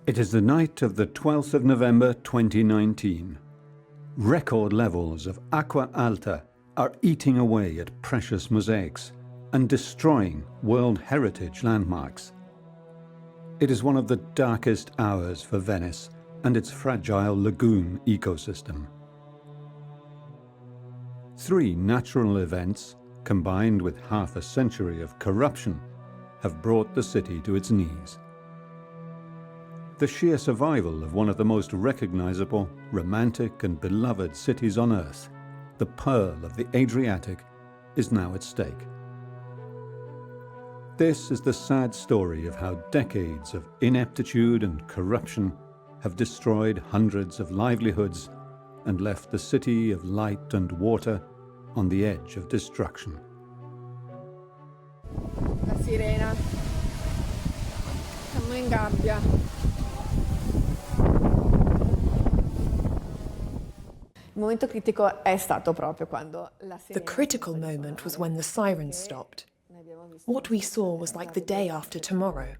It is the night of the 12th of November 2019. Record levels of acqua alta are eating away at precious mosaics and destroying World Heritage landmarks. It is one of the darkest hours for Venice and its fragile lagoon ecosystem. 3 natural events, combined with half a century of corruption, have brought the city to its knees. The sheer survival of one of the most recognizable, romantic and beloved cities on earth, the pearl of the Adriatic, is now at stake. This is the sad story of how decades of ineptitude and corruption have destroyed hundreds of livelihoods and left the city of light and water on the edge of destruction. La sirena. Siamo in gabbia. The critical moment was when the sirens stopped. What we saw was like the day after tomorrow.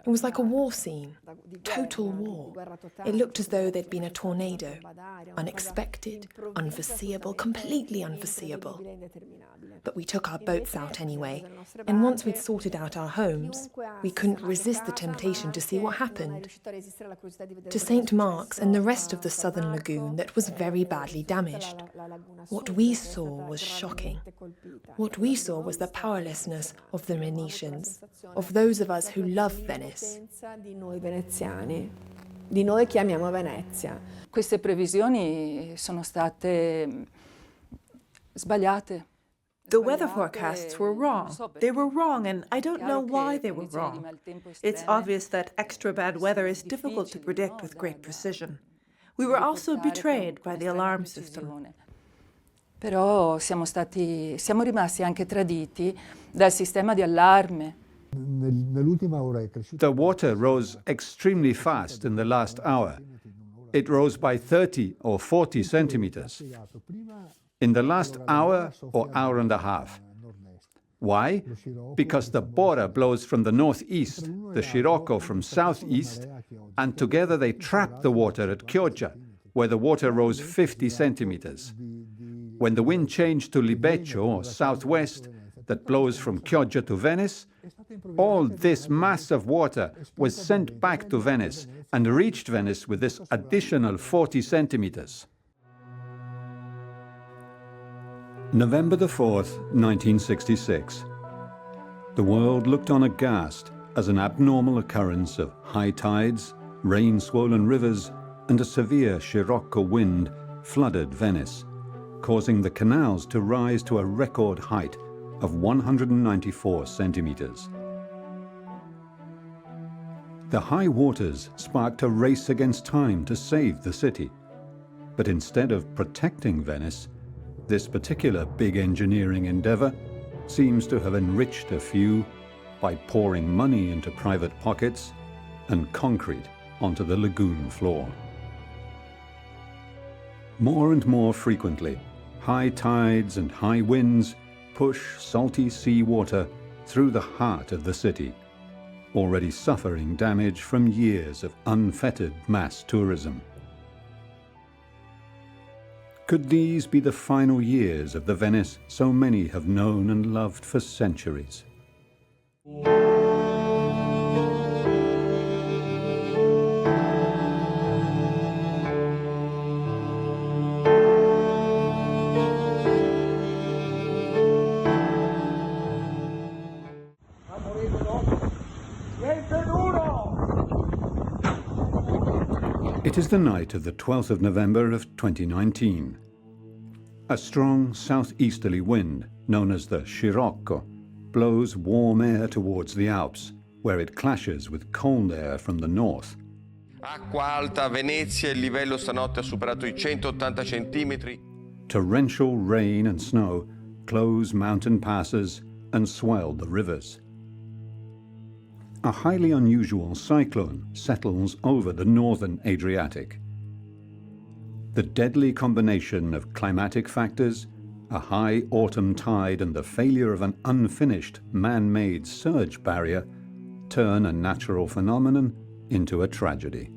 It was like a war scene, total war. It looked as though there'd been a tornado. Unexpected, unforeseeable, completely unforeseeable. But we took our boats out anyway, and once we'd sorted out our homes, we couldn't resist the temptation to see what happened. To St. Mark's and the rest of the southern lagoon that was very badly damaged. What we saw was shocking. What we saw was the powerlessness of the Venetians, of those of us who love Venice. Di noi che amiamo Venezia. Queste previsioni sono state sbagliate. The weather forecasts were wrong. They were wrong, and I don't know why they were wrong. It's obvious that extra bad weather is difficult to predict with great precision. We were also betrayed by the alarm system. Però siamo rimasti anche traditi dal sistema di allarme. The water rose extremely fast in the last hour. It rose by 30 or 40 centimeters in the last hour or hour and a half. Why? Because the Bora blows from the northeast, the Scirocco from southeast, and together they trap the water at Chioggia, where the water rose 50 centimeters. When the wind changed to Libeccio, or southwest, that blows from Chioggia to Venice, all this mass of water was sent back to Venice and reached Venice with this additional 40 centimeters. November the 4th, 1966. The world looked on aghast as an abnormal occurrence of high tides, rain-swollen rivers, and a severe Scirocco wind flooded Venice, causing the canals to rise to a record height of 194 centimeters. The high waters sparked a race against time to save the city. But instead of protecting Venice, this particular big engineering endeavor seems to have enriched a few by pouring money into private pockets and concrete onto the lagoon floor. More and more frequently, high tides and high winds push salty sea water through the heart of the city, already suffering damage from years of unfettered mass tourism. Could these be the final years of the Venice so many have known and loved for centuries? It is the night of the 12th of November of 2019. A strong southeasterly wind, known as the Scirocco, blows warm air towards the Alps, where it clashes with cold air from the north. Acqua alta a Venezia, il livello stanotte ha superato I 180 centimetri. Torrential rain and snow close mountain passes and swell the rivers. A highly unusual cyclone settles over the northern Adriatic. The deadly combination of climatic factors, a high autumn tide and the failure of an unfinished man-made surge barrier turn a natural phenomenon into a tragedy.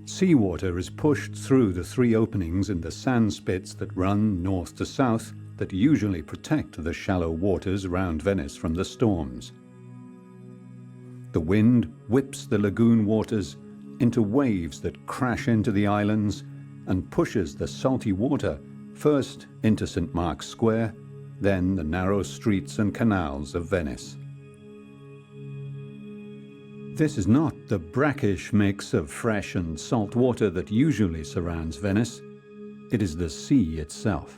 Seawater is pushed through the 3 openings in the sand spits that run north to south that usually protect the shallow waters around Venice from the storms. The wind whips the lagoon waters into waves that crash into the islands and pushes the salty water first into St. Mark's Square, then the narrow streets and canals of Venice. This is not the brackish mix of fresh and salt water that usually surrounds Venice. It is the sea itself.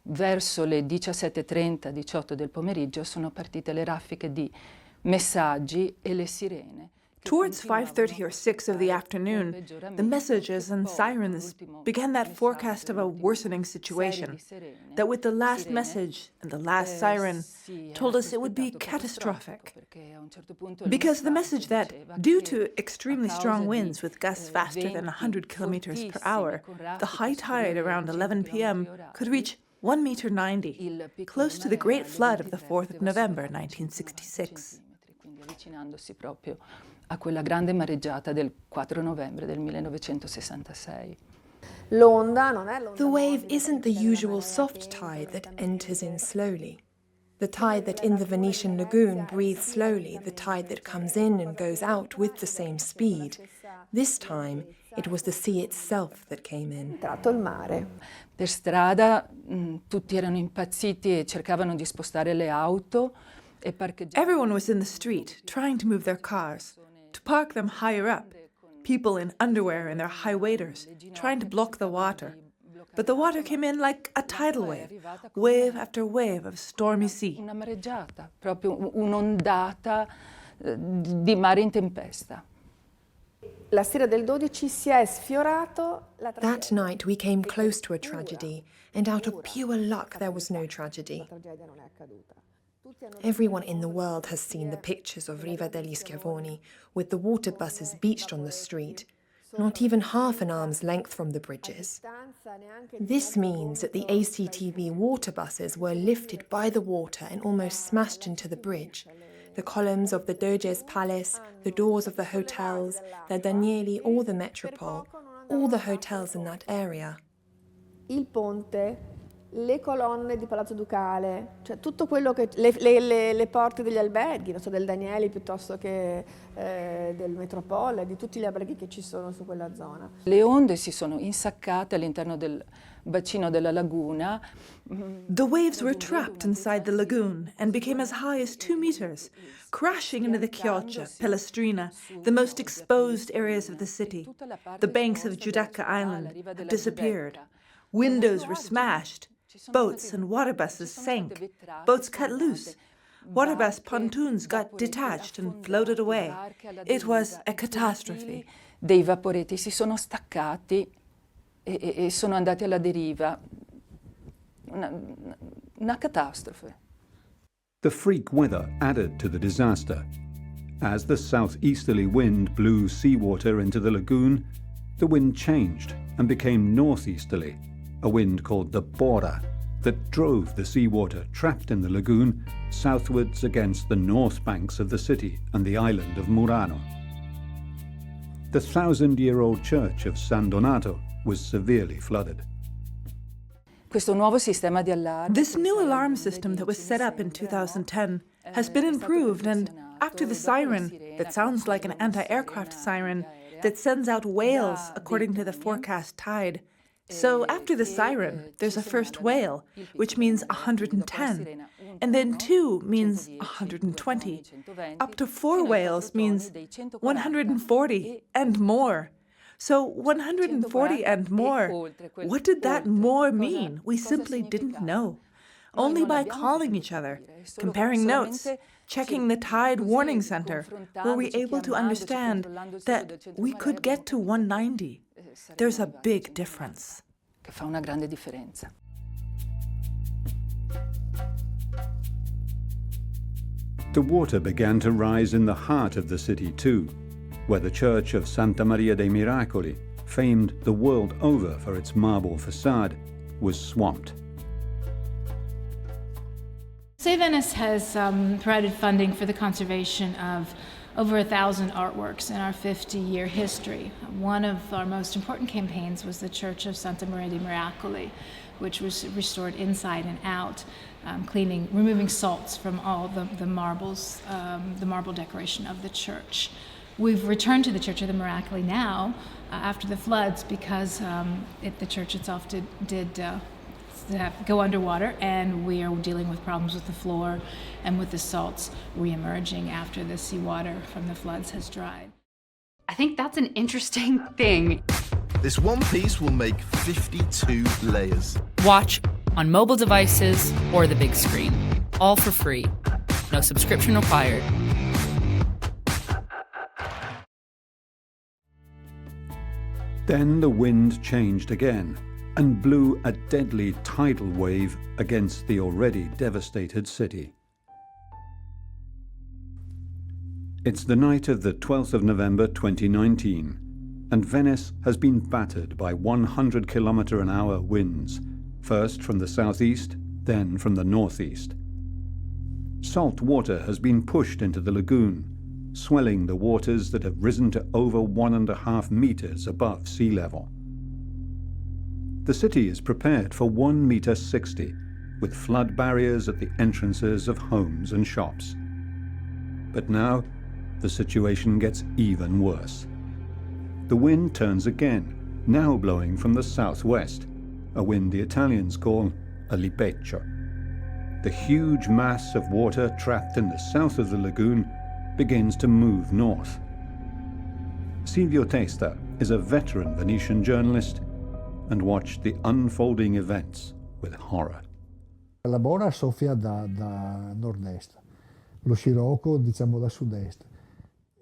Verso le 17:30-18 del pomeriggio sono partite le raffiche di messaggi e le sirene. Towards 5:30 or 6 of the afternoon, the messages and sirens began that forecast of a worsening situation, that with the last message and the last siren told us it would be catastrophic. Because the message that, due to extremely strong winds with gusts faster than 100 kilometers per hour, the high tide around 11 p.m. could reach 1 meter 90, close to the great flood of the 4th of November, 1966. Avvicinandosi proprio a quella grande mareggiata del 4 novembre del 1966. The wave isn't the usual soft tide that enters in slowly. The tide that in the Venetian lagoon breathes slowly, the tide that comes in and goes out with the same speed. This time, it was the sea itself that came in. Per strada tutti erano impazziti e cercavano di spostare le auto e parcheggiare. Everyone was in the street, trying to move their cars, to park them higher up. People in underwear and their high waders, trying to block the water. But the water came in like a tidal wave, wave after wave of stormy sea. Una mareggiata, proprio un'ondata di mare in tempesta. That night we came close to a tragedy, and out of pure luck there was no tragedy. Everyone in the world has seen the pictures of Riva degli Schiavoni, with the water buses beached on the street, not even half an arm's length from the bridges. This means that the ACTV water buses were lifted by the water and almost smashed into the bridge. The columns of the Doge's palace, the doors of the hotels, the Danieli, all the Metropole, all the hotels in that area. Il ponte, le colonne di Palazzo Ducale, cioè tutto quello che le porte degli alberghi, non so, del Danieli piuttosto che del Metropole, di tutti gli alberghi che ci sono su quella zona. Le onde si sono insaccate all'interno del bacino della laguna. The waves were trapped inside the lagoon and became as high as 2 meters, crashing into the Chioggia, Pellestrina, the most exposed areas of the city. The banks of Giudecca Island have disappeared. Windows were smashed. Boats and water buses sank. Boats cut loose. Water bus pontoons got detached and floated away. It was a catastrophe. Dei vaporetti si sono staccati e sono andati alla deriva. Una catastrofe. The freak weather added to the disaster. As the southeasterly wind blew seawater into the lagoon, the wind changed and became northeasterly, a wind called the Bora, that drove the seawater trapped in the lagoon southwards against the north banks of the city and the island of Murano. The 1,000-year-old church of San Donato was severely flooded. Questo nuovo sistema di allarme. This new alarm system that was set up in 2010 has been improved, and after the siren, that sounds like an anti-aircraft siren, that sends out whales according to the forecast tide. So after the siren, there's a first whale, which means 110, and then 2 means 120. Up to 4 whales means 140 and more. So 140 and more. What did that more mean? We simply didn't know. Only by calling each other, comparing notes, checking the tide warning center, were we able to understand that we could get to 190. There's a big difference. Che fa una grande differenza. The water began to rise in the heart of the city too, where the church of Santa Maria dei Miracoli, famed the world over for its marble facade, was swamped. MOSE Venice has provided funding for the conservation of over 1,000 artworks in our 50-year history. One of our most important campaigns was the Church of Santa Maria dei Miracoli, which was restored inside and out, removing salts from all the marbles, the marble decoration of the church. We've returned to the Church of the Miracoli now after the floods because the church itself did go underwater, and we are dealing with problems with the floor and with the salts re-emerging after the seawater from the floods has dried. I think that's an interesting thing. This one piece will make 52 layers. Watch on mobile devices or the big screen. All for free. No subscription required. Then the wind changed again and blew a deadly tidal wave against the already devastated city. It's the night of the 12th of November 2019, and Venice has been battered by 100 km/h winds, first from the southeast, then from the northeast. Salt water has been pushed into the lagoon, swelling the waters that have risen to over 1.5 meters above sea level. The city is prepared for 1.60 meters, with flood barriers at the entrances of homes and shops. But now, the situation gets even worse. The wind turns again, now blowing from the southwest, a wind the Italians call a libeccio. The huge mass of water trapped in the south of the lagoon begins to move north. Silvio Testa is a veteran Venetian journalist and watched the unfolding events with horror. La Bora soffia da nord-est, lo scirocco diciamo da sud-est.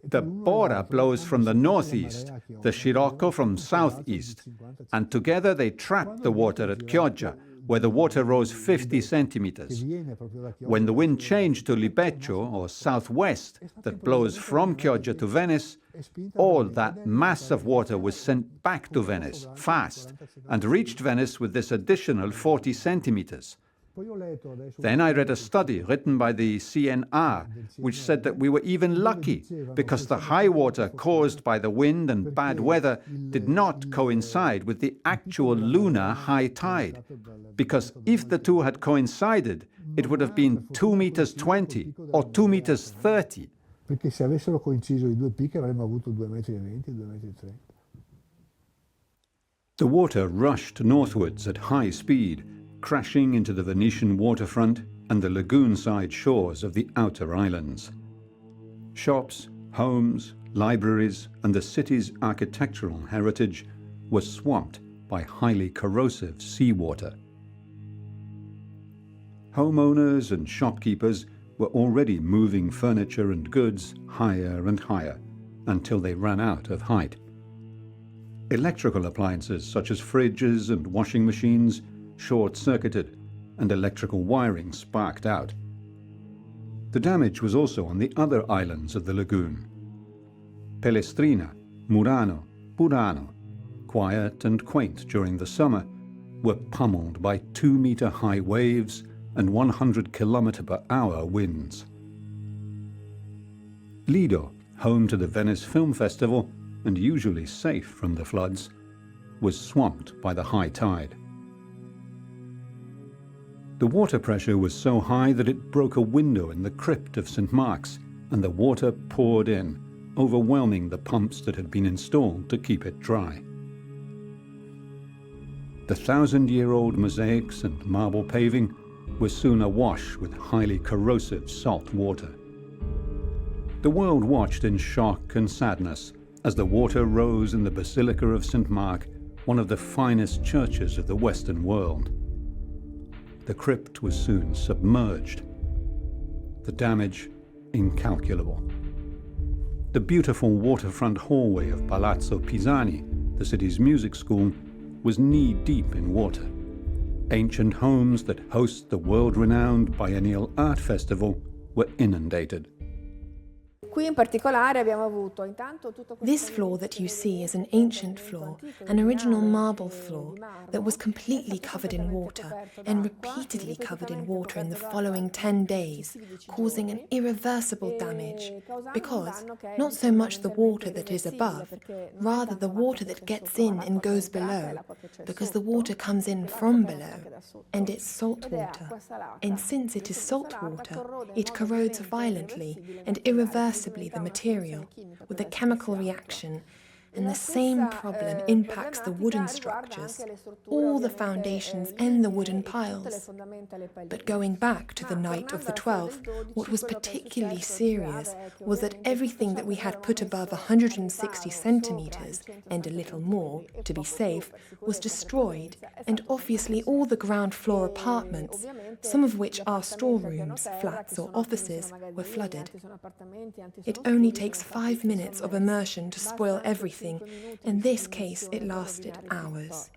The Bora blows from the northeast, the Scirocco from southeast, and together they trapped the water at Chioggia, where the water rose 50 centimeters. When the wind changed to libeccio, or southwest, that blows from Chioggia to Venice, all that mass of water was sent back to Venice, fast, and reached Venice with this additional 40 centimeters. Then I read a study written by the CNR, which said that we were even lucky because the high water caused by the wind and bad weather did not coincide with the actual lunar high tide. Because if the two had coincided, it would have been 2.20 meters or 2.30 meters. Perché se avessero coinciso i due picchi avremmo avuto 2,20 metri, 2,30 metri. The water rushed northwards at high speed, crashing into the Venetian waterfront and the lagoon-side shores of the outer islands. Shops, homes, libraries, and the city's architectural heritage were swamped by highly corrosive seawater. Homeowners and shopkeepers were already moving furniture and goods higher and higher until they ran out of height. Electrical appliances such as fridges and washing machines short-circuited, and electrical wiring sparked out. The damage was also on the other islands of the lagoon. Pellestrina, Murano, Burano, quiet and quaint during the summer, were pummeled by 2-meter-high waves and 100 km/h winds. Lido, home to the Venice Film Festival and usually safe from the floods, was swamped by the high tide. The water pressure was so high that it broke a window in the crypt of St. Mark's, and the water poured in, overwhelming the pumps that had been installed to keep it dry. The 1,000-year-old mosaics and marble paving was soon awash with highly corrosive salt water. The world watched in shock and sadness as the water rose in the Basilica of St. Mark, one of the finest churches of the Western world. The crypt was soon submerged. The damage incalculable. The beautiful waterfront hallway of Palazzo Pisani, the city's music school, was knee-deep in water. Ancient homes that host the world-renowned biennial art festival were inundated. qui in particolare abbiamo avuto intanto tutto questo. This floor that you see is an ancient floor, an original marble floor that was completely covered in water and repeatedly covered in water in the following 10 days, causing an irreversible damage because not so much the water that is above, rather the water that gets in and goes below, because the water comes in from below and it's salt water. And since it is salt water, it corrodes violently and irreversibly the material with a chemical reaction, and the same problem impacts the wooden structures, all the foundations and the wooden piles. But going back to the night of the 12th, what was particularly serious was that everything that we had put above 160 centimeters and a little more to be safe was destroyed, and obviously all the ground floor apartments, some of which are storerooms, flats or offices, were flooded. It only takes 5 minutes of immersion to spoil everything. In this case, it lasted hours.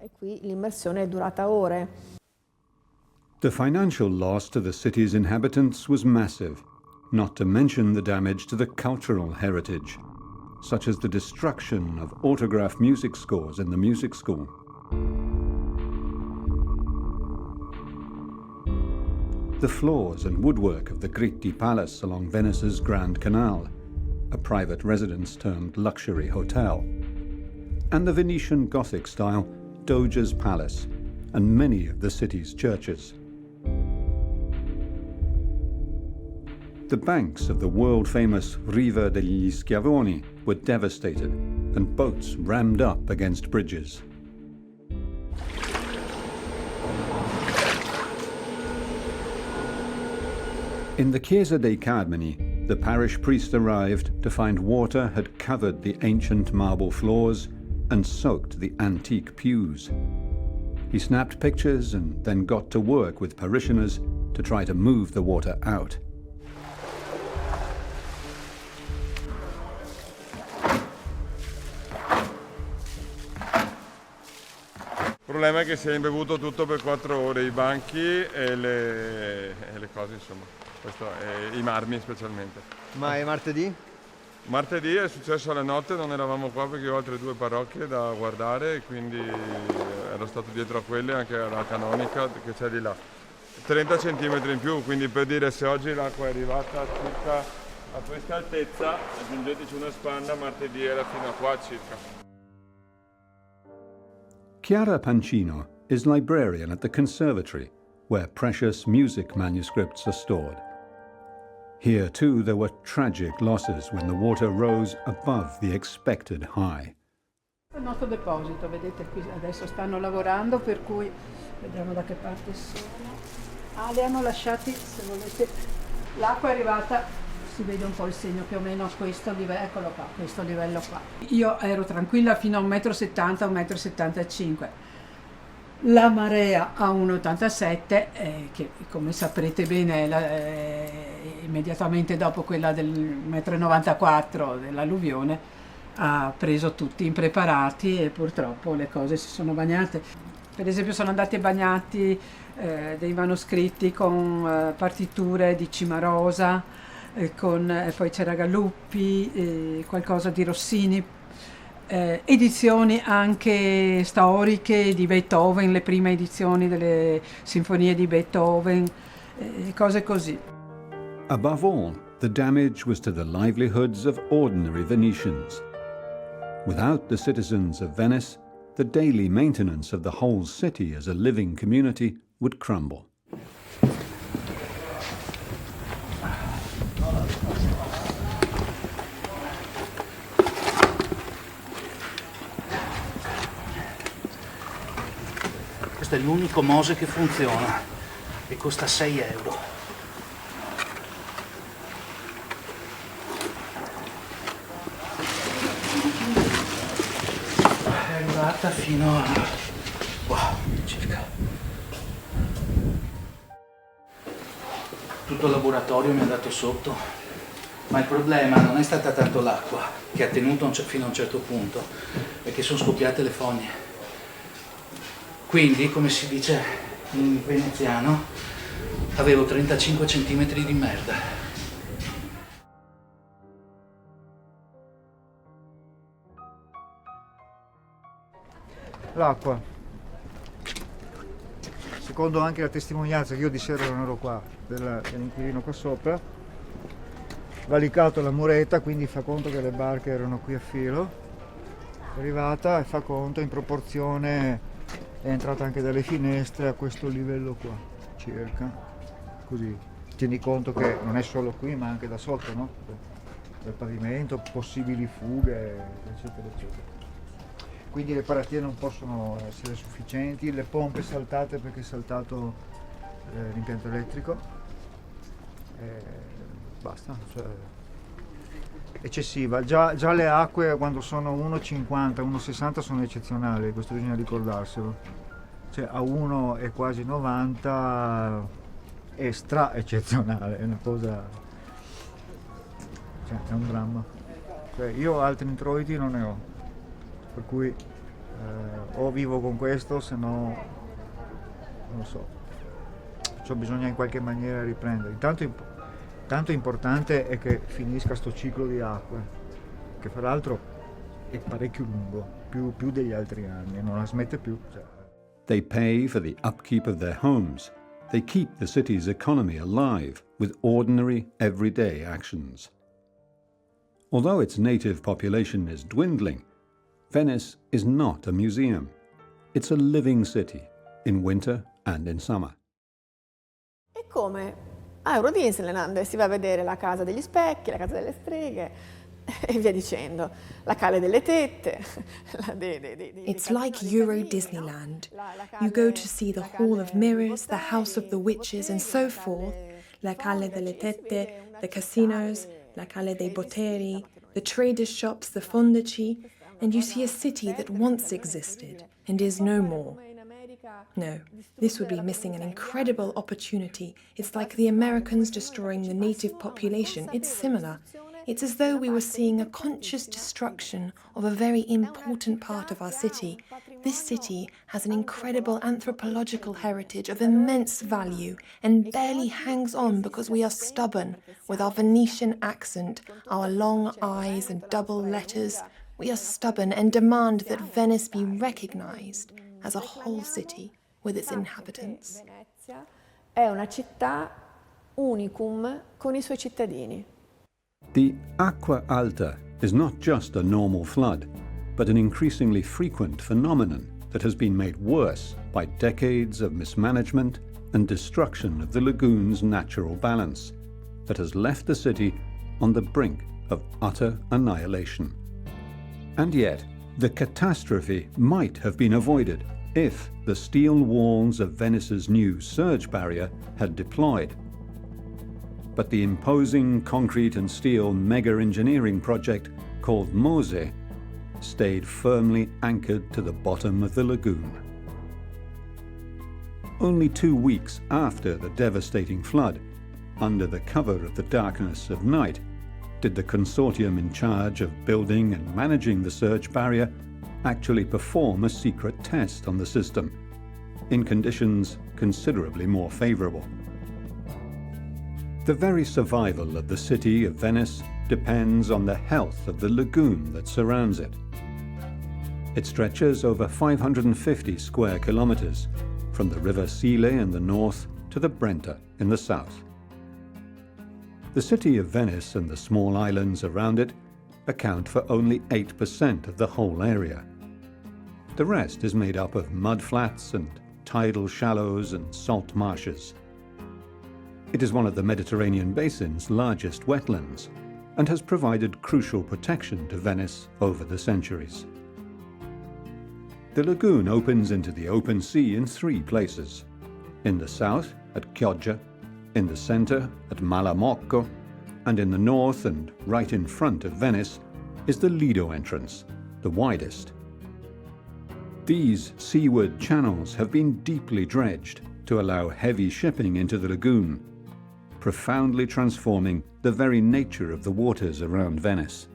The financial loss to the city's inhabitants was massive, not to mention the damage to the cultural heritage, such as the destruction of autograph music scores in the music school. The floors and woodwork of the Gritti Palace along Venice's Grand Canal, a private residence termed luxury hotel, and the Venetian Gothic-style Doge's Palace, and many of the city's churches. The banks of the world-famous Riva degli Schiavoni were devastated, and boats rammed up against bridges. In the Chiesa dei Carmini, the parish priest arrived to find water had covered the ancient marble floors and soaked the antique pews. He snapped pictures and then got to work with parishioners to try to move the water out. Il problema è che si è imbevuto tutto per 4 ore, i banchi e le cose, insomma, questo, i marmi specialmente. Ma è martedì? Martedì è successo alla notte, non eravamo qua perché ho altre 2 parrocchie da guardare e quindi ero stato dietro a quelle, anche alla canonica che c'è di là. 30 centimetri in più, quindi per dire, se oggi l'acqua è arrivata circa a questa altezza, aggiungeteci una spanna, martedì era fino a qua circa. Chiara Pancino is librarian at the conservatory, where precious music manuscripts are stored. Here too there were tragic losses when the water rose above the expected high. Il nostro deposito, vedete qui adesso stanno lavorando, per cui vediamo da che parte sono. Li hanno lasciati, se volete, l'acqua è arrivata, si vede un po' il segno più o meno a questo livello, eccolo qua, questo livello qua. Io ero tranquilla fino a 1,70 m, 1,75 m. La marea a 1,87 m, che come saprete bene è immediatamente dopo quella del 1,94 m dell'alluvione, ha preso tutti impreparati e purtroppo le cose si sono bagnate. Per esempio sono andati bagnati dei manoscritti con partiture di Cimarosa, poi c'era Galuppi, qualcosa di Rossini, edizioni anche storiche di Beethoven, le prime edizioni delle sinfonie di Beethoven, cose così. Above all, the damage was to the livelihoods of ordinary Venetians. Without the citizens of Venice, the daily maintenance of the whole city as a living community would crumble. Questo è l'unico MOSE che funziona e costa 6 euro. È arrivata fino a qua circa. Tutto il laboratorio mi è andato sotto, ma il problema non è stata tanto l'acqua, che ha tenuto fino a un certo punto, è che sono scoppiate le fogne. Quindi, come si dice in veneziano, avevo 35 centimetri di merda. l'acqua. Secondo anche la testimonianza che io di sera non ero qua, dell'inquilino qua sopra, valicato la muretta, quindi fa conto che le barche erano qui a filo, è arrivata e fa conto in proporzione, è entrata anche dalle finestre a questo livello qua, circa, così. Tieni conto che non è solo qui ma anche da sotto, no? Del pavimento, possibili fughe, eccetera, eccetera. Quindi le paratie non possono essere sufficienti, le pompe saltate perché è saltato l'impianto elettrico, basta, cioè, eccessiva. Già le acque quando sono 1,50, 1,60 sono eccezionali, questo bisogna ricordarselo. Cioè a 1 e quasi 90 è stra eccezionale, è una cosa, cioè è un dramma. Cioè, io altri introiti non ne ho. Per cui o vivo con questo, se no non lo so, perciò bisogna in qualche maniera riprendere. Tanto importante è che finisca sto ciclo di acque, che fra l'altro è parecchio lungo, più degli altri anni, non la smette più. They pay for the upkeep of their homes. They keep the city's economy alive with ordinary, everyday actions. Although its native population is dwindling, Venice is not a museum. It's a living city, in winter and in summer. E come a Euro Disneyland si va a vedere la casa degli specchi, la casa delle streghe e via dicendo, la calle delle tette. It's like Euro Disneyland. You go to see the Hall of Mirrors, the House of the Witches and so forth, la calle delle tette, the casinos, la calle dei botteri, the traders' shops, the fondaci, and you see a city that once existed and is no more. No, this would be missing an incredible opportunity. It's like the Americans destroying the native population. It's similar. It's as though we were seeing a conscious destruction of a very important part of our city. This city has an incredible anthropological heritage of immense value and barely hangs on because we are stubborn with our Venetian accent, our long eyes and double letters. We are stubborn and demand that Venice be recognized as a whole city with its inhabitants. Venezia è una città unicum con I suoi cittadini. The Acqua Alta is not just a normal flood, but an increasingly frequent phenomenon that has been made worse by decades of mismanagement and destruction of the lagoon's natural balance, that has left the city on the brink of utter annihilation. And yet, the catastrophe might have been avoided if the steel walls of Venice's new surge barrier had deployed. But the imposing concrete and steel mega-engineering project called MOSE stayed firmly anchored to the bottom of the lagoon. Only 2 weeks after the devastating flood, under the cover of the darkness of night, did the consortium in charge of building and managing the surge barrier actually perform a secret test on the system, in conditions considerably more favourable. The very survival of the city of Venice depends on the health of the lagoon that surrounds it. It stretches over 550 square kilometres, from the river Sile in the north to the Brenta in the south. The city of Venice and the small islands around it account for only 8% of the whole area. The rest is made up of mudflats and tidal shallows and salt marshes. It is one of the Mediterranean basin's largest wetlands and has provided crucial protection to Venice over the centuries. The lagoon opens into the open sea in 3 places: in the south at Chioggia, in the centre at Malamocco, and in the north and right in front of Venice is the Lido entrance, the widest. These seaward channels have been deeply dredged to allow heavy shipping into the lagoon, profoundly transforming the very nature of the waters around Venice.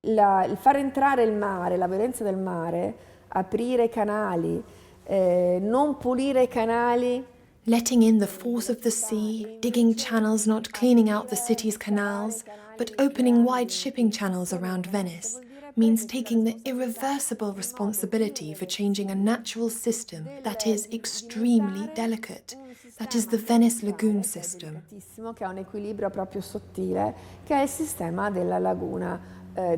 Il far entrare il mare, la violenza del mare, aprire i canali, non pulire i canali. Letting in the force of the sea, digging channels, not cleaning out the city's canals, but opening wide shipping channels around Venice, means taking the irreversible responsibility for changing a natural system that is extremely delicate. That is the Venice lagoon system. Che ha un equilibrio proprio sottile, che è il sistema della laguna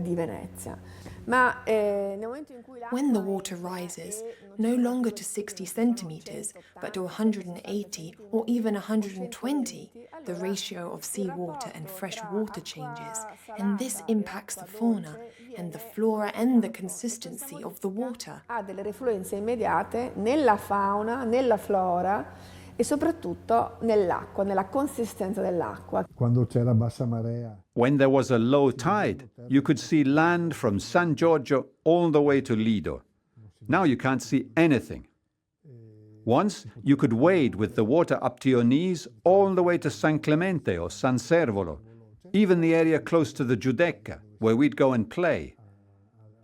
di Venezia. When the water rises, no longer to 60 centimeters, but to 180 or even 120, the ratio of seawater and fresh water changes, and this impacts the fauna and the flora and the consistency of the water. Ha delle refluenze immediate nella fauna, nella flora e soprattutto nell'acqua, nella consistenza dell'acqua. Quando c'era bassa marea. When there was a low tide, you could see land from San Giorgio all the way to Lido. Now you can't see anything. Once, you could wade with the water up to your knees all the way to San Clemente or San Servolo, even the area close to the Giudecca, where we'd go and play.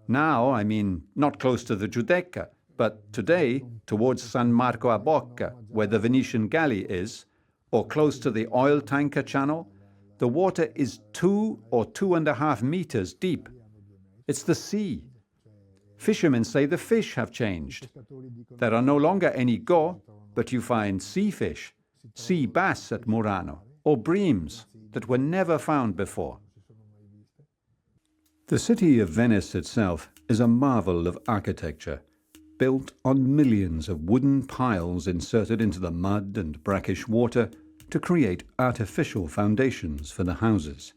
Now, I mean, not close to the Giudecca, but today, towards San Marco a Bocca, where the Venetian galley is, or close to the oil tanker channel, the water is 2 or 2.5 meters deep. It's the sea. Fishermen say the fish have changed. There are no longer any go, but you find sea fish, sea bass at Murano, or breams that were never found before. The city of Venice itself is a marvel of architecture, built on millions of wooden piles inserted into the mud and brackish water to create artificial foundations for the houses.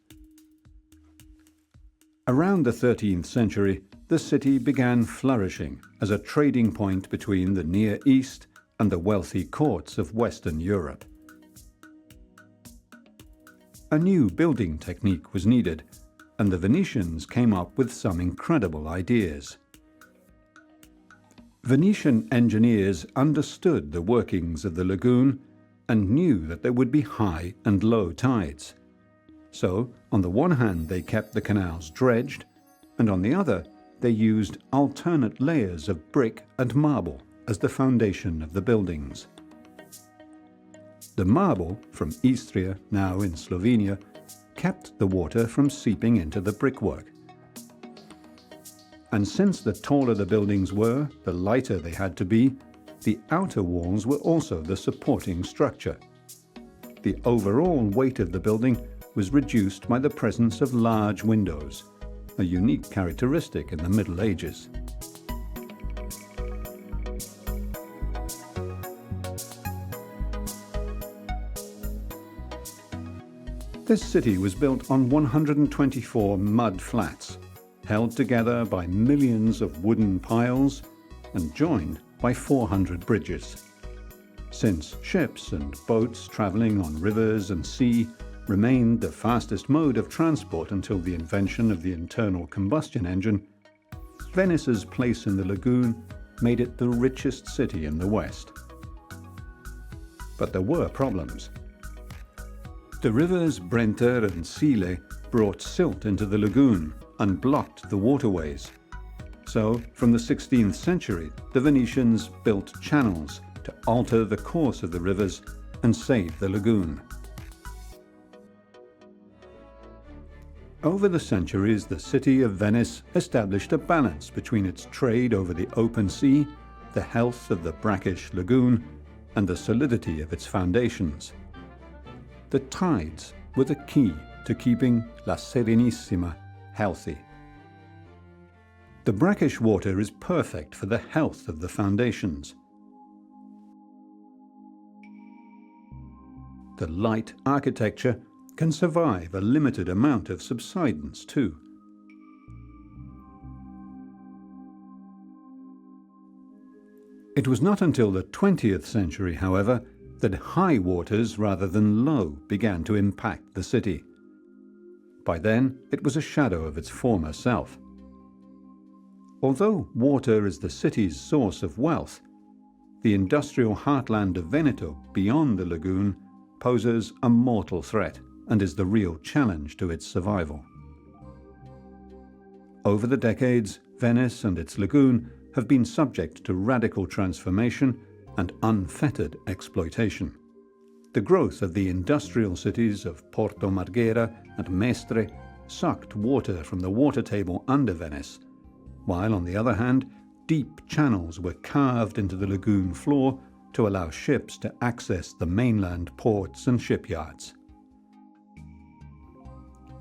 Around the 13th century, the city began flourishing as a trading point between the Near East and the wealthy courts of Western Europe. A new building technique was needed, and the Venetians came up with some incredible ideas. Venetian engineers understood the workings of the lagoon and knew that there would be high and low tides. So, on the one hand, they kept the canals dredged, and on the other, they used alternate layers of brick and marble as the foundation of the buildings. The marble from Istria, now in Slovenia, kept the water from seeping into the brickwork. And since the taller the buildings were, the lighter they had to be, the outer walls were also the supporting structure. The overall weight of the building was reduced by the presence of large windows, a unique characteristic in the Middle Ages. This city was built on 124 mud flats, held together by millions of wooden piles and joined by 400 bridges. Since ships and boats travelling on rivers and sea remained the fastest mode of transport until the invention of the internal combustion engine, Venice's place in the lagoon made it the richest city in the West. But there were problems. The rivers Brenta and Sile brought silt into the lagoon and blocked the waterways. So, from the 16th century, the Venetians built channels to alter the course of the rivers and save the lagoon. Over the centuries, the city of Venice established a balance between its trade over the open sea, the health of the brackish lagoon, and the solidity of its foundations. The tides were the key to keeping La Serenissima healthy. The brackish water is perfect for the health of the foundations. The light architecture can survive a limited amount of subsidence too. It was not until the 20th century, however, that high waters rather than low began to impact the city. By then, it was a shadow of its former self. Although water is the city's source of wealth, the industrial heartland of Veneto beyond the lagoon poses a mortal threat and is the real challenge to its survival. Over the decades, Venice and its lagoon have been subject to radical transformation and unfettered exploitation. The growth of the industrial cities of Porto Marghera and Mestre sucked water from the water table under Venice while on the other hand, deep channels were carved into the lagoon floor to allow ships to access the mainland ports and shipyards.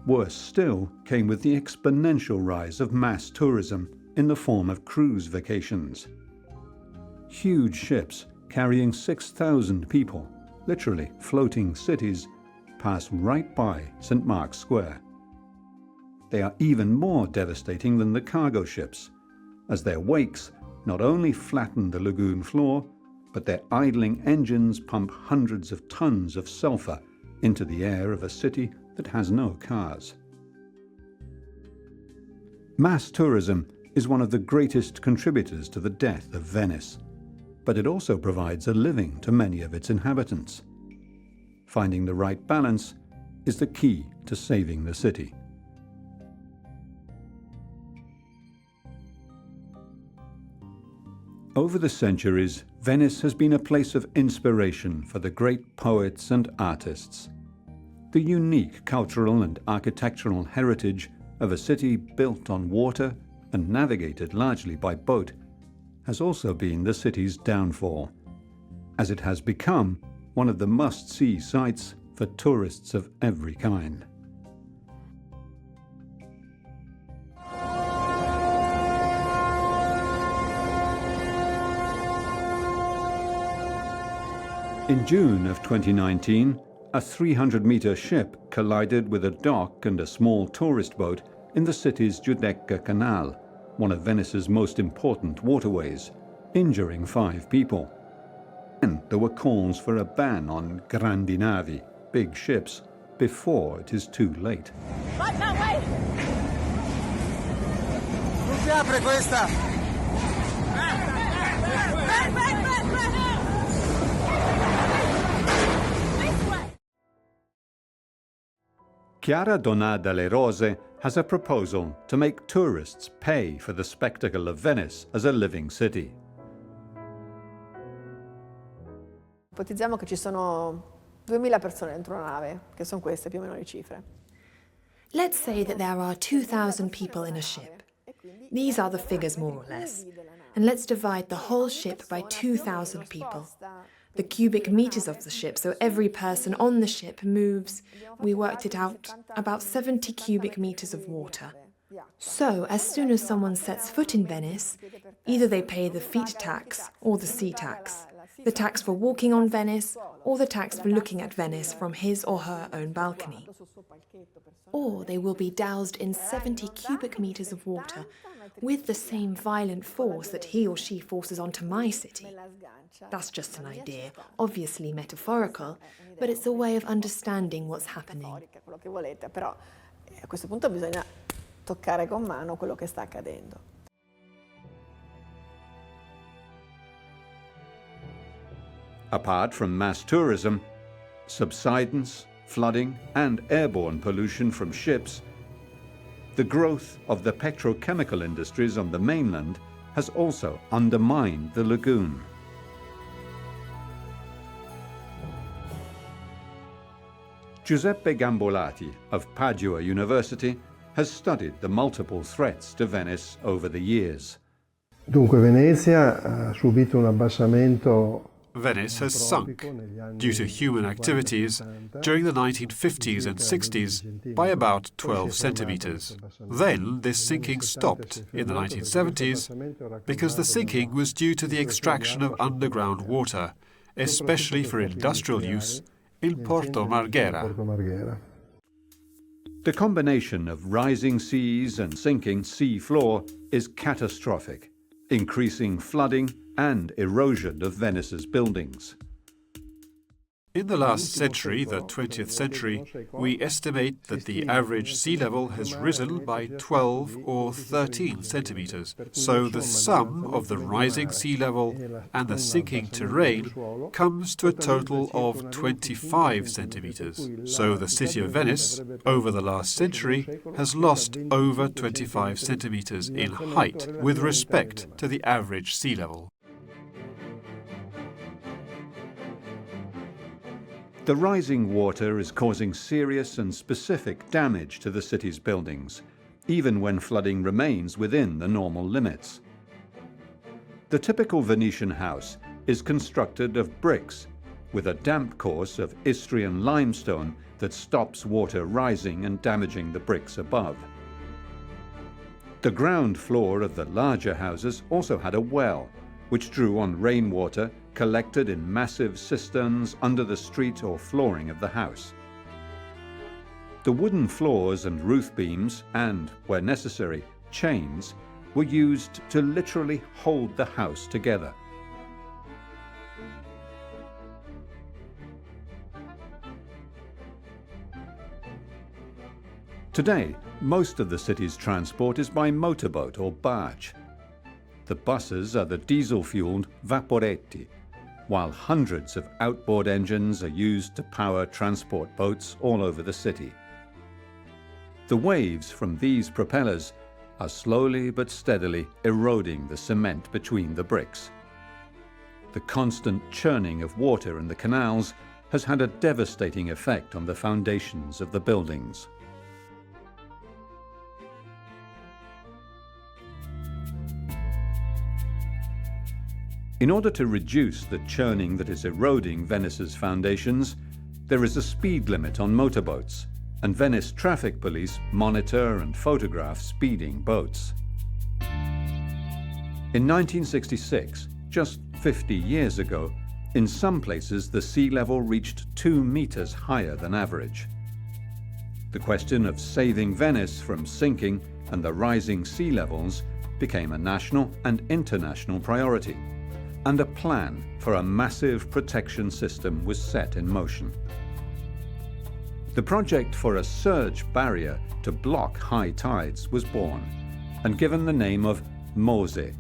Worse still came with the exponential rise of mass tourism in the form of cruise vacations. Huge ships carrying 6,000 people, literally floating cities, pass right by St. Mark's Square. They are even more devastating than the cargo ships, as their wakes not only flatten the lagoon floor, but their idling engines pump hundreds of tons of sulfur into the air of a city that has no cars. Mass tourism is one of the greatest contributors to the death of Venice, but it also provides a living to many of its inhabitants. Finding the right balance is the key to saving the city. Over the centuries, Venice has been a place of inspiration for the great poets and artists. The unique cultural and architectural heritage of a city built on water and navigated largely by boat has also been the city's downfall, as it has become one of the must-see sites for tourists of every kind. In June of 2019, a 300-meter ship collided with a dock and a small tourist boat in the city's Giudecca Canal, one of Venice's most important waterways, injuring 5 people. And there were calls for a ban on grandi navi, big ships, before it is too late. Non si apre questa! Chiara Donada Le Rose has a proposal to make tourists pay for the spectacle of Venice as a living city. Ipotizziamo che ci sono 2000 persone dentro una nave, che sono queste più o meno le cifre. Let's say that there are 2,000 people in a ship. These are the figures more or less. And let's divide the whole ship by 2,000 people. The cubic meters of the ship, so every person on the ship moves, we worked it out, about 70 cubic meters of water. So, as soon as someone sets foot in Venice, either they pay the feet tax or the sea tax, the tax for walking on Venice or the tax for looking at Venice from his or her own balcony. Or they will be doused in 70 cubic meters of water with the same violent force that he or she forces onto my city. That's just an idea, obviously metaphorical, but it's a way of understanding what's happening. Però a questo punto bisogna toccare con mano quello che sta accadendo. Apart from mass tourism, subsidence, flooding, and airborne pollution from ships, the growth of the petrochemical industries on the mainland has also undermined the lagoon. Giuseppe Gambolati of Padua University has studied the multiple threats to Venice over the years. Dunque Venezia ha subito un abbassamento. Venice has sunk, due to human activities, during the 1950s and 60s by about 12 centimeters. Then this sinking stopped in the 1970s because the sinking was due to the extraction of underground water, especially for industrial use, in Porto Marghera. The combination of rising seas and sinking sea floor is catastrophic, increasing flooding and erosion of Venice's buildings. In the last century, the 20th century, we estimate that the average sea level has risen by 12 or 13 centimeters. So the sum of the rising sea level and the sinking terrain comes to a total of 25 centimeters. So the city of Venice, over the last century, has lost over 25 centimeters in height with respect to the average sea level. The rising water is causing serious and specific damage to the city's buildings, even when flooding remains within the normal limits. The typical Venetian house is constructed of bricks with a damp course of Istrian limestone that stops water rising and damaging the bricks above. The ground floor of the larger houses also had a well, which drew on rainwater collected in massive cisterns under the street or flooring of the house. The wooden floors and roof beams and, where necessary, chains were used to literally hold the house together. Today, most of the city's transport is by motorboat or barge. The buses are the diesel-fueled vaporetti, while hundreds of outboard engines are used to power transport boats all over the city. The waves from these propellers are slowly but steadily eroding the cement between the bricks. The constant churning of water in the canals has had a devastating effect on the foundations of the buildings. In order to reduce the churning that is eroding Venice's foundations, there is a speed limit on motorboats, and Venice traffic police monitor and photograph speeding boats. In 1966, just 50 years ago, in some places the sea level reached 2 meters higher than average. The question of saving Venice from sinking and the rising sea levels became a national and international priority, and a plan for a massive protection system was set in motion. The project for a surge barrier to block high tides was born and given the name of MOSE,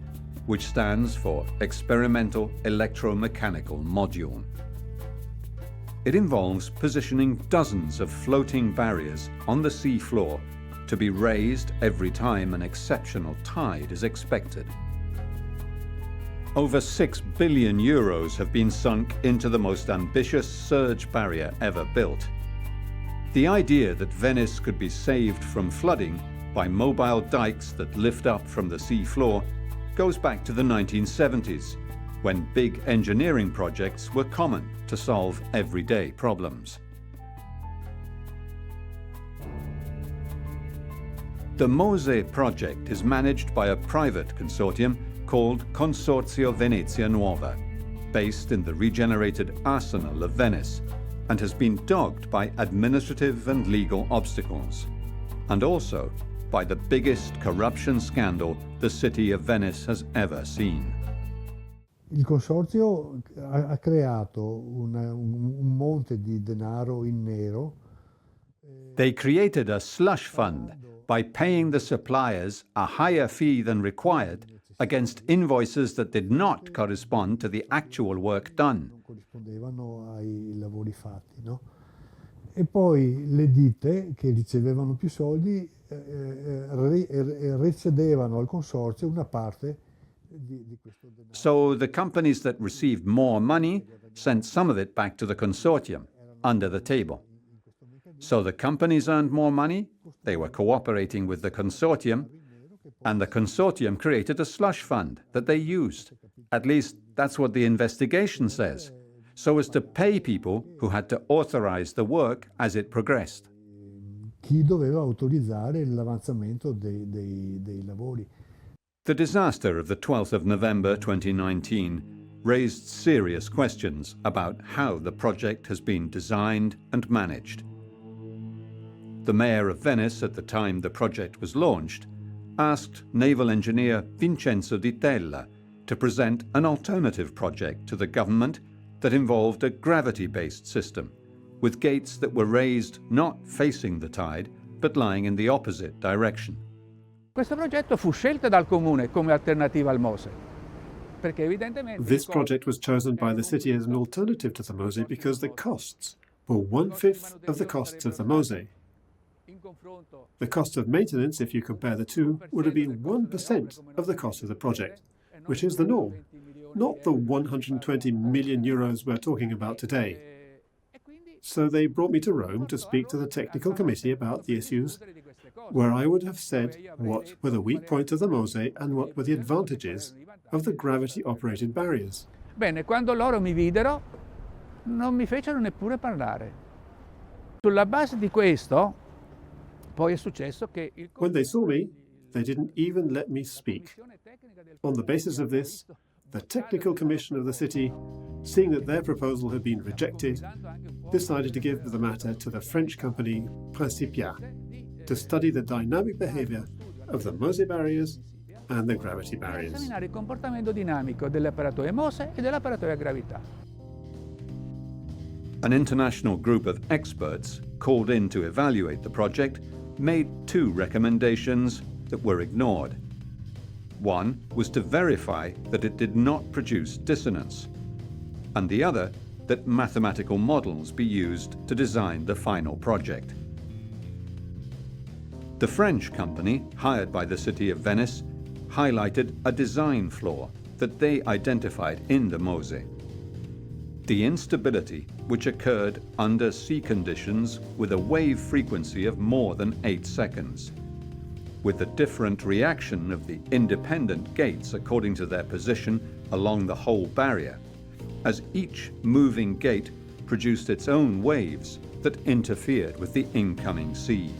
which stands for Experimental Electromechanical Module. It involves positioning dozens of floating barriers on the sea floor to be raised every time an exceptional tide is expected. Over 6 billion euros have been sunk into the most ambitious surge barrier ever built. The idea that Venice could be saved from flooding by mobile dikes that lift up from the sea floor goes back to the 1970s, when big engineering projects were common to solve everyday problems. The MOSE project is managed by a private consortium called Consorzio Venezia Nuova, based in the regenerated arsenal of Venice, and has been dogged by administrative and legal obstacles, and also by the biggest corruption scandal the city of Venice has ever seen. Il consorzio ha creato un monte di denaro in nero. They created a slush fund by paying the suppliers a higher fee than required against invoices that did not correspond to the actual work done. Corrispondevano ai lavori fatti, no? E poi le ditte che ricevevano più soldi recedevano al consorzio una parte di questo denaro. So the companies that received more money sent some of it back to the consortium, under the table. So the companies earned more money, they were cooperating with the consortium, and the consortium created a slush fund that they used. At least that's what the investigation says, so as to pay people who had to authorize the work as it progressed. Chi doveva autorizzare l'avanzamento dei lavori. The disaster of the 12th of November 2019 raised serious questions about how the project has been designed and managed. The mayor of Venice at the time the project was launched asked naval engineer Vincenzo Di Tella to present an alternative project to the government that involved a gravity-based system, with gates that were raised not facing the tide, but lying in the opposite direction. Questo progetto fu scelto dal comune come alternativa al MOSE. This project was chosen by the city as an alternative to the MOSE because the costs were 1/5 of the costs of the MOSE. The cost of maintenance, if you compare the two, would have been 1% of the cost of the project, which is the norm, not the 120 million euros we're talking about today. So they brought me to Rome to speak to the technical committee about the issues where I would have said what were the weak points of the MOSE and what were the advantages of the gravity-operated barriers. Bene, quando loro mi videro, non mi fecero neppure parlare. Sulla base di questo, poi è successo che il... When they saw me, they didn't even let me speak. On the basis of this, the Technical Commission of the city, seeing that their proposal had been rejected, decided to give the matter to the French company Principia to study the dynamic behavior of the MOSE barriers and the gravity barriers. Esaminare il comportamento dinamico dell'apparatoio MOSE e dell'apparatoio a gravità. An international group of experts called in to evaluate the project made two recommendations that were ignored. One was to verify that it did not produce dissonance, and the other that mathematical models be used to design the final project. The French company, hired by the city of Venice, highlighted a design flaw that they identified in the MOSE. The instability which occurred under sea conditions with a wave frequency of more than 8 seconds, with the different reaction of the independent gates according to their position along the whole barrier, as each moving gate produced its own waves that interfered with the incoming sea.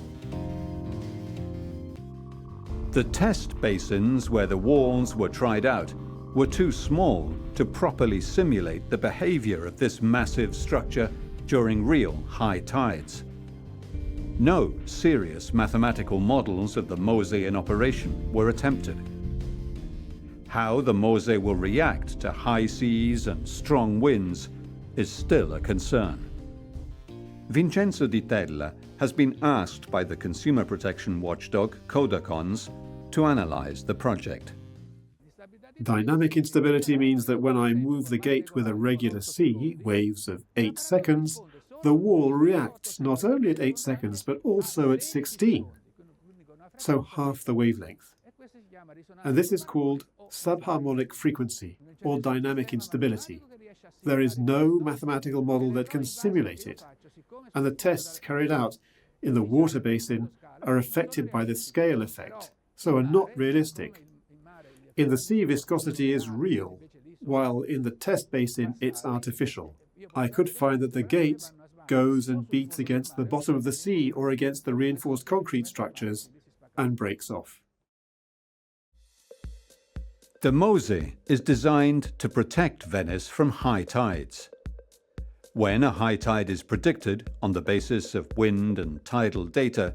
The test basins where the walls were tried out were too small to properly simulate the behavior of this massive structure during real high tides. No serious mathematical models of the MOSE in operation were attempted. How the MOSE will react to high seas and strong winds is still a concern. Vincenzo Di Tella has been asked by the consumer protection watchdog Codacons to analyze the project. Dynamic instability means that when I move the gate with a regular sea, waves of 8 seconds, the wall reacts not only at 8 seconds but also at 16, so half the wavelength. And this is called subharmonic frequency or dynamic instability. There is no mathematical model that can simulate it, and the tests carried out in the water basin are affected by the scale effect, so are not realistic. In the sea, viscosity is real, while in the test basin it's artificial. I could find that the gate goes and beats against the bottom of the sea or against the reinforced concrete structures and breaks off. The MOSE is designed to protect Venice from high tides. When a high tide is predicted on the basis of wind and tidal data,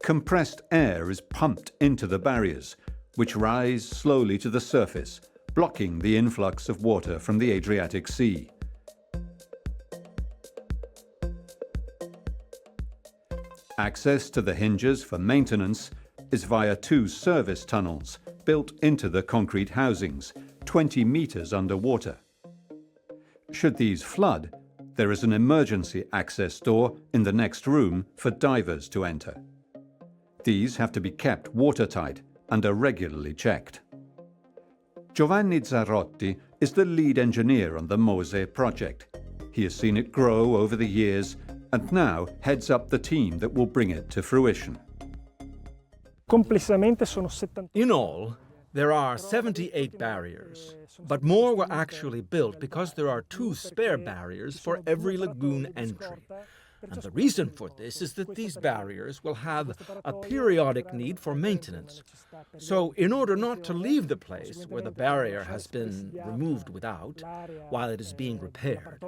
compressed air is pumped into the barriers, which rise slowly to the surface, blocking the influx of water from the Adriatic Sea. Access to the hinges for maintenance is via 2 service tunnels built into the concrete housings, 20 meters underwater. Should these flood, there is an emergency access door in the next room for divers to enter. These have to be kept watertight and are regularly checked. Giovanni Zarrotti is the lead engineer on the MOSE project. He has seen it grow over the years and now heads up the team that will bring it to fruition. In all, there are 78 barriers, but more were actually built because there are 2 spare barriers for every lagoon entry. And the reason for this is that these barriers will have a periodic need for maintenance. So in order not to leave the place where the barrier has been removed without, while it is being repaired,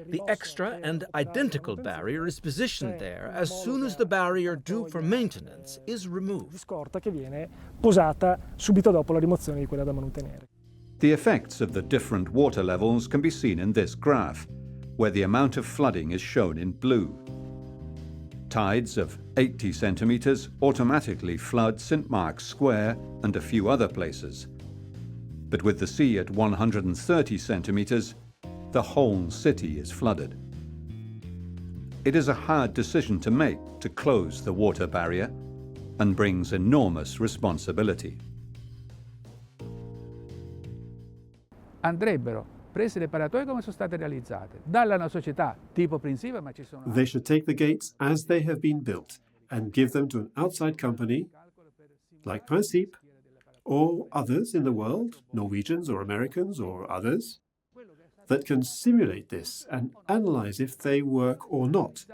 the extra and identical barrier is positioned there as soon as the barrier due for maintenance is removed. The effects of the different water levels can be seen in this graph, where the amount of flooding is shown in blue. Tides of 80 centimeters automatically flood St. Mark's Square and a few other places. But with the sea at 130 centimeters, the whole city is flooded. It is a hard decision to make to close the water barrier and brings enormous responsibility. Andrebbero prese le paratoie come sono state realizzate dalla una società tipo Principia, ma ci sono. They should take the gates as they have been built and give them to an outside company, like Principe, or others in the world, Norwegians or Americans or others, that can simulate this and analyze if they work or not.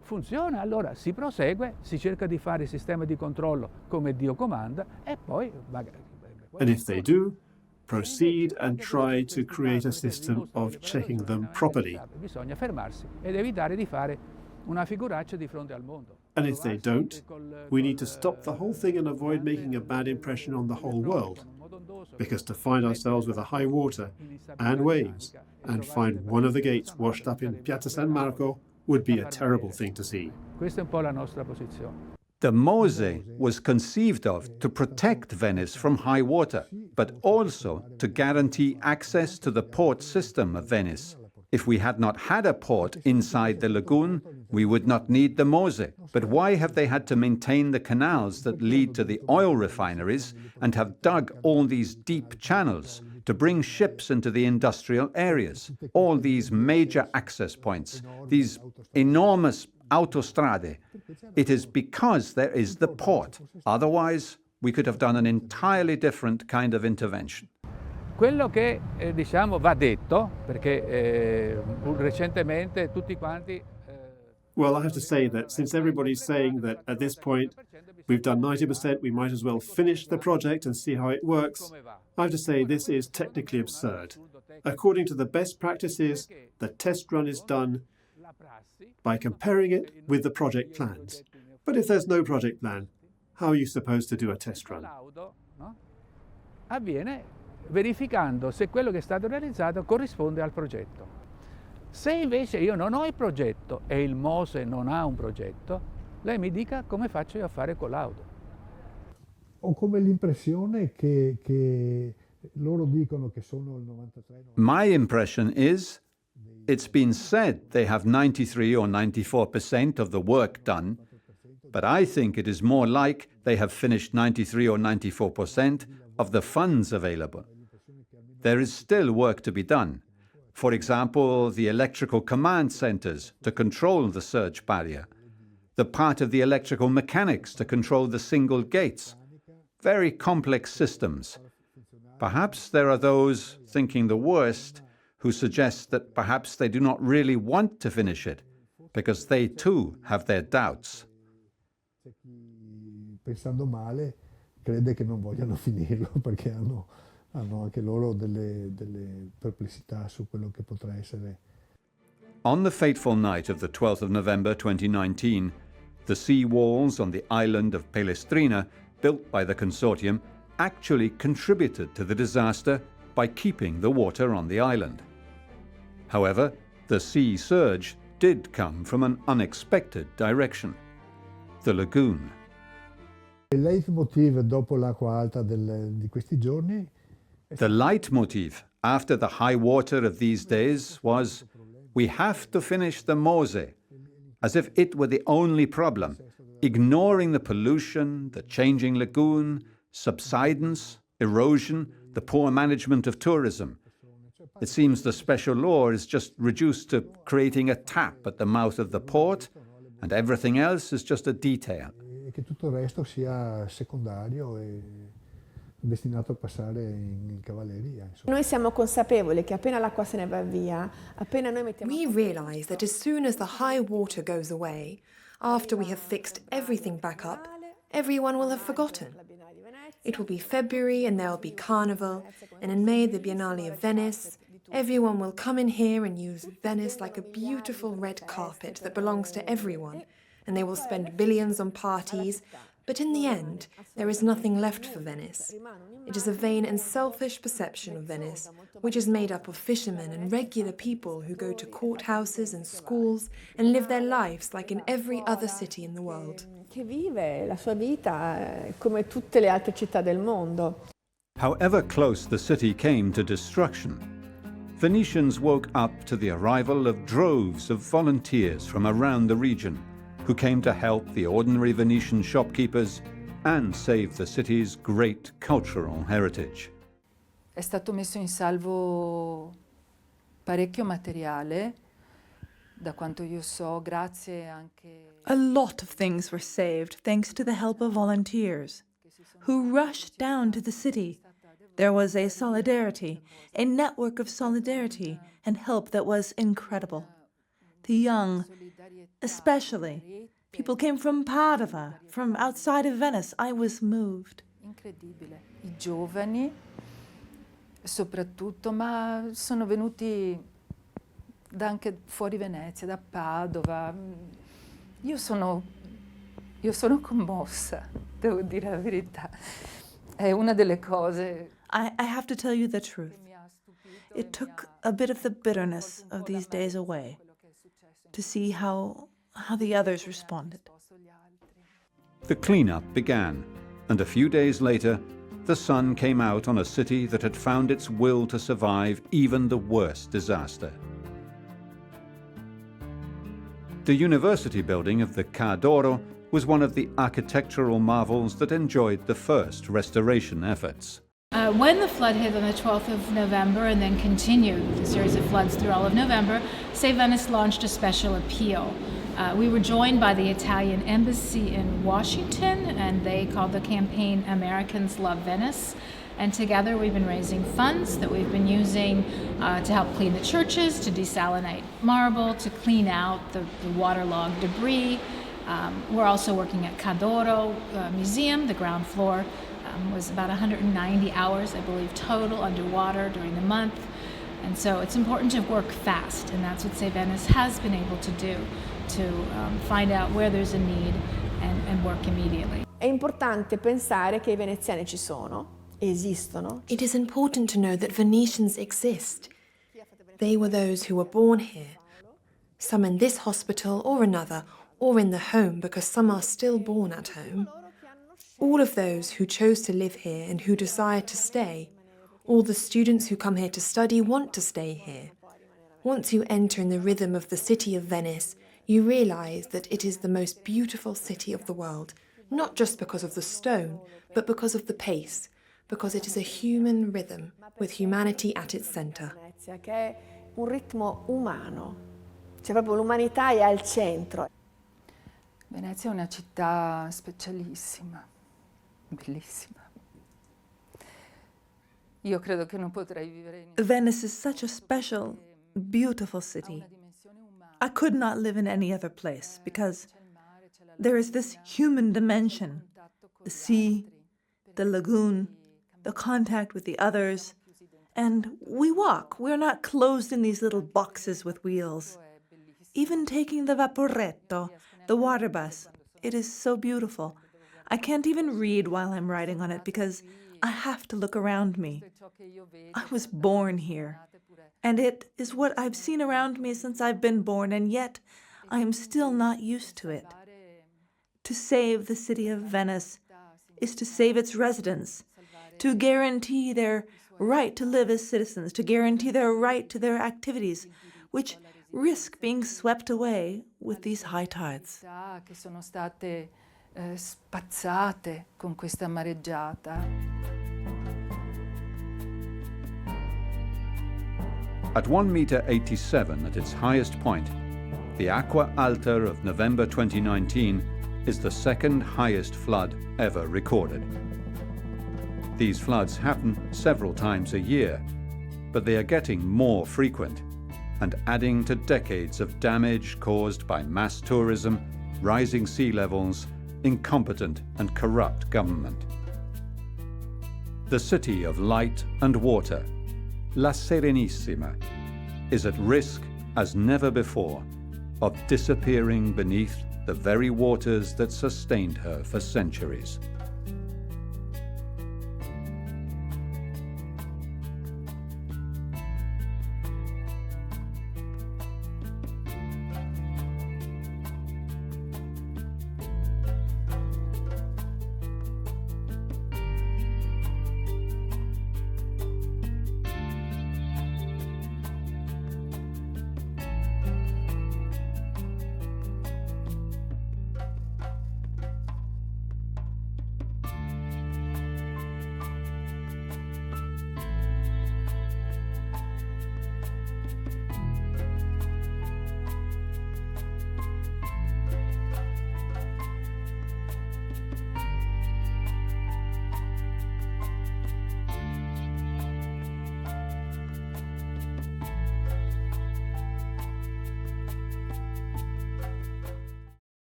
Funziona, allora si prosegue, si cerca di fare il sistema di controllo come Dio comanda e poi... And if they do, proceed and try to create a system of checking them properly. Bisogna fermarsi ed evitare di fare una figuraccia di fronte al mondo. And if they don't, we need to stop the whole thing and avoid making a bad impression on the whole world. Because to find ourselves with a high water and waves and find one of the gates washed up in Piazza San Marco would be a terrible thing to see. Questa è un po' la nostra posizione. The MOSE was conceived of to protect Venice from high water, but also to guarantee access to the port system of Venice. If we had not had a port inside the lagoon, we would not need the MOSE. But why have they had to maintain the canals that lead to the oil refineries and have dug all these deep channels to bring ships into the industrial areas? All these major access points, these enormous autostrade. It is because there is the port. Otherwise, we could have done an entirely different kind of intervention. Quello che diciamo va detto, perché recentemente tutti quanti... Well, I have to say that since everybody's saying that at this point we've done 90%, we might as well finish the project and see how it works, I have to say this is technically absurd. According to the best practices, the test run is done by comparing it with the project plans. But if there's no project plan, how are you supposed to do a test run? Avviene verificando se quello che è stato realizzato corrisponde al progetto. Se invece io non ho il progetto e il MOSE non ha un progetto, lei mi dica come faccio io a fare collaudo. Ho come l'impressione che loro dicono che sono il 93. My impression is it's been said they have 93 or 94% of the work done, but I think it is more like they have finished 93 or 94% of the funds available. There is still work to be done. For example, the electrical command centers to control the surge barrier, the part of the electrical mechanics to control the single gates. Very complex systems. Perhaps there are those thinking the worst who suggest that perhaps they do not really want to finish it because they too have their doubts. C'è chi, pensando male, crede che non vogliano finirlo perché hanno anche loro delle perplessità su quello che potrà essere. On the fateful night of the 12th of November 2019, the sea walls on the island of Palestrina, built by the consortium, actually contributed to the disaster by keeping the water on the island. However, the sea surge did come from an unexpected direction: the lagoon. Il leitmotiv dopo l'acqua alta di questi giorni. The leitmotiv after the high water of these days was, we have to finish the MOSE, as if it were the only problem, ignoring the pollution, the changing lagoon, subsidence, erosion, the poor management of tourism. It seems the special law is just reduced to creating a tap at the mouth of the port, and everything else is just a detail. E che tutto il resto sia secondario e destinato a passare in cavalleria. Noi siamo consapevoli che appena l'acqua se ne va via, appena noi mettiamo... We realize that as soon as the high water goes away, after we have fixed everything back up, everyone will have forgotten. It will be February and there will be Carnival, and in May the Biennale of Venice. Everyone will come in here and use Venice like a beautiful red carpet that belongs to everyone, and they will spend billions on parties, but in the end, there is nothing left for Venice. It is a vain and selfish perception of Venice, which is made up of fishermen and regular people who go to courthouses and schools and live their lives like in every other city in the world. Che vive la sua vita come tutte le altre città del mondo. However close the city came to destruction, Venetians woke up to the arrival of droves of volunteers from around the region, who came to help the ordinary Venetian shopkeepers and save the city's great cultural heritage. È stato messo in salvo parecchio materiale Da quanto io so, grazie anche. A lot of things were saved thanks to the help of volunteers who rushed down to the city. There was a solidarity, a network of solidarity and help that was incredible. The young, especially. People came from Padova, from outside of Venice. I was moved. Incredibile. I giovani, soprattutto, ma sono venuti da anche fuori Venezia, da Padova. Io sono commossa, devo dire la verità. È una delle cose. I have to tell you the truth. It took a bit of the bitterness of these days away to see how the others responded. The cleanup began, and a few days later, the sun came out on a city that had found its will to survive even the worst disaster. The university building of the Cathedral was one of the architectural marvels that enjoyed the first restoration efforts. When the flood hit on the 12th of November and then continued the series of floods through all of November, Save Venice launched a special appeal. We were joined by the Italian embassy in Washington, and they called the campaign Americans Love Venice. And together we've been raising funds that we've been using to help clean the churches, to desalinate marble, to clean out the waterlogged debris. We're also working at Cathedral Museum. The ground floor was about 190 hours, I believe, total underwater during the month. And so it's important to work fast, and that's what Save Venice has been able to do, to find out where there's a need and work immediately. È importante pensare che I veneziani ci sono, esistono. It is important to know that Venetians exist. They were those who were born here, some in this hospital or another, or in the home, because some are still born at home. All of those who chose to live here and who desire to stay. All the students who come here to study want to stay here. Once you enter in the rhythm of the city of Venice, you realize that it is the most beautiful city of the world, not just because of the stone, but because of the pace, because it is a human rhythm with humanity at its center. Che è un ritmo umano, cioè proprio l'umanità è al centro. Venezia è una città specialissima, bellissima. Io credo che non potrei vivere in... Venice is such a special, beautiful city. I could not live in any other place because there is this human dimension, the sea, the lagoon, the contact with the others, and we walk. We're not closed in these little boxes with wheels. Even taking the vaporetto, the water bus, it is so beautiful. I can't even read while I'm riding on it because I have to look around me. I was born here, and it is what I've seen around me since I've been born, and yet I am still not used to it. To save the city of Venice is to save its residents, to guarantee their right to live as citizens, to guarantee their right to their activities, which risk being swept away with these high tides. Che sono state spazzate con questa mareggiata. At 1.87 m at its highest point, the Acqua Alta of November 2019 is the second highest flood ever recorded. These floods happen several times a year, but they are getting more frequent and adding to decades of damage caused by mass tourism, rising sea levels, incompetent and corrupt government. The city of light and water, La Serenissima, is at risk as never before of disappearing beneath the very waters that sustained her for centuries.